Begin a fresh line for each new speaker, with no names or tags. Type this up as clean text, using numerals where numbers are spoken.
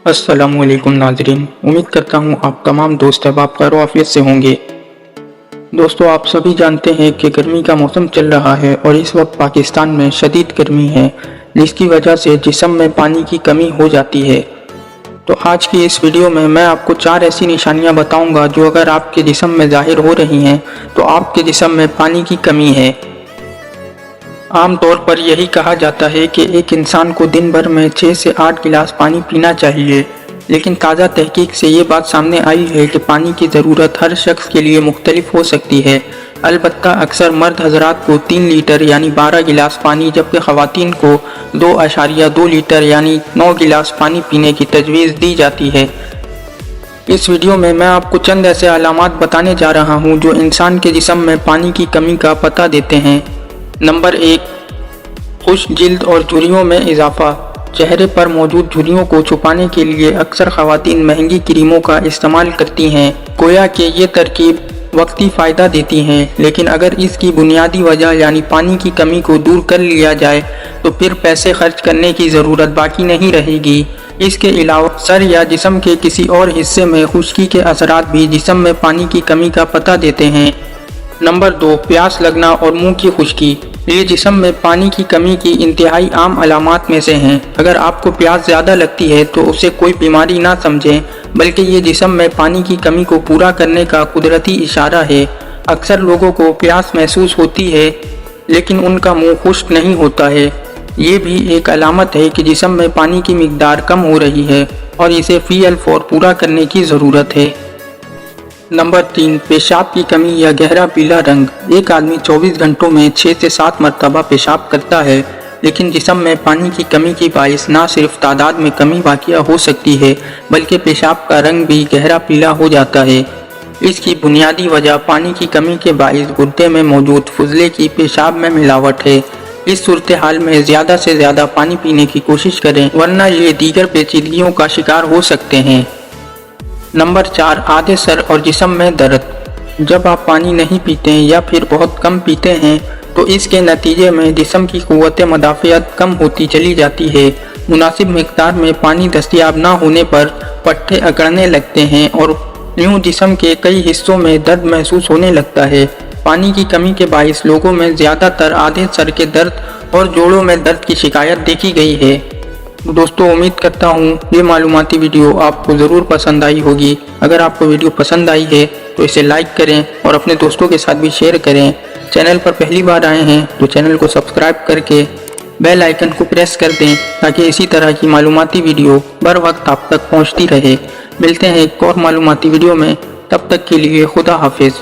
अस्सलामुअलैकुम नाज़रीन, उम्मीद करता हूँ आप तमाम दोस्त अहबाब खैर-ओ-आफ़ियत से होंगे। दोस्तों, आप सभी जानते हैं कि गर्मी का मौसम चल रहा है और इस वक्त पाकिस्तान में शदीद गर्मी है, जिसकी वजह से जिस्म में पानी की कमी हो जाती है। तो आज की इस वीडियो में मैं आपको 4 ऐसी निशानियाँ बताऊँगा जो अगर आपके जिस्म में ज़ाहिर हो रही हैं तो आपके जिस्म में पानी की कमी है। आम तौर पर यही कहा जाता है कि एक इंसान को दिन भर में 6 से 8 गिलास पानी पीना चाहिए, लेकिन ताज़ा तहकीक से ये बात सामने आई है कि पानी की ज़रूरत हर शख्स के लिए मुख्तलिफ हो सकती है। अलबत्ता अक्सर मर्द हजरात को 3 लीटर यानी 12 गिलास पानी, जबकि ख़वातीन को 2.2 लीटर यानी 9 गिलास पानी पीने की तजवीज़ दी जाती है। इस वीडियो में मैं आपको चंद ऐसे अलामात बताने जा रहा हूँ जो इंसान के जिस्म में पानी की कमी का पता देते हैं। नंबर 1, खुश्क जिल्द और झुर्रियों में इजाफा। चेहरे पर मौजूद झुर्रियों को छुपाने के लिए अक्सर ख़वातीन महंगी क्रीमों का इस्तेमाल करती हैं, गोया कि ये तरकीब वक्ती फ़ायदा देती हैं, लेकिन अगर इसकी बुनियादी वजह यानी पानी की कमी को दूर कर लिया जाए तो फिर पैसे खर्च करने की ज़रूरत बाकी नहीं रहेगी। इसके अलावा सर या जिस्म के किसी और हिस्से में खुश्की के असरात भी जिस्म में पानी की कमी का पता देते हैं। नंबर 2, प्यास लगना और मुंह की खुश्की। ये जिस्म में पानी की कमी की इंतहाई आम अलामात में से हैं। अगर आपको प्यास ज़्यादा लगती है तो उसे कोई बीमारी ना समझें, बल्कि ये जिस्म में पानी की कमी को पूरा करने का कुदरती इशारा है। अक्सर लोगों को प्यास महसूस होती है लेकिन उनका मुंह खुश्क नहीं होता है। ये भी एक अलामत है कि जिस्म में पानी की मिकदार कम हो रही है और इसे फ़ी-अल-फ़ौर पूरा करने की ज़रूरत है। नंबर 3, पेशाब की कमी या गहरा पीला रंग। एक आदमी 24 घंटों में 6 से 7 मरतबा पेशाब करता है, लेकिन जिस्म में पानी की कमी की बाइस ना सिर्फ तादाद में कमी वाक़िया हो सकती है, बल्कि पेशाब का रंग भी गहरा पीला हो जाता है। इसकी बुनियादी वजह पानी की कमी के बाइस गुर्दे में मौजूद फुजले की पेशाब में मिलावट है। इस सूरत हाल में ज़्यादा से ज़्यादा पानी पीने की कोशिश करें, वरना ये दीगर पेचीदगियों का शिकार हो सकते हैं। नंबर 4, आधे सर और जिस्म में दर्द। जब आप पानी नहीं पीते या फिर बहुत कम पीते हैं तो इसके नतीजे में जिस्म की क़ुव्वत मदाफ़ियत कम होती चली जाती है। मुनासिब मिक़दार में पानी दस्तयाब ना होने पर पट्टे अकड़ने लगते हैं और यूँ जिस्म के कई हिस्सों में दर्द महसूस होने लगता है। पानी की कमी के बाइस लोगों में ज़्यादातर आधे सर के दर्द और जोड़ों में दर्द की शिकायत देखी गई है। दोस्तों, उम्मीद करता हूँ ये मालूमाती वीडियो आपको ज़रूर पसंद आई होगी। अगर आपको वीडियो पसंद आई है तो इसे लाइक करें और अपने दोस्तों के साथ भी शेयर करें। चैनल पर पहली बार आए हैं तो चैनल को सब्सक्राइब करके बेल आइकन को प्रेस कर दें ताकि इसी तरह की मालूमाती वीडियो बर वक्त आप तक पहुँचती रहे। मिलते हैं एक और मालूमाती वीडियो में, तब तक के लिए खुदा हाफिज़।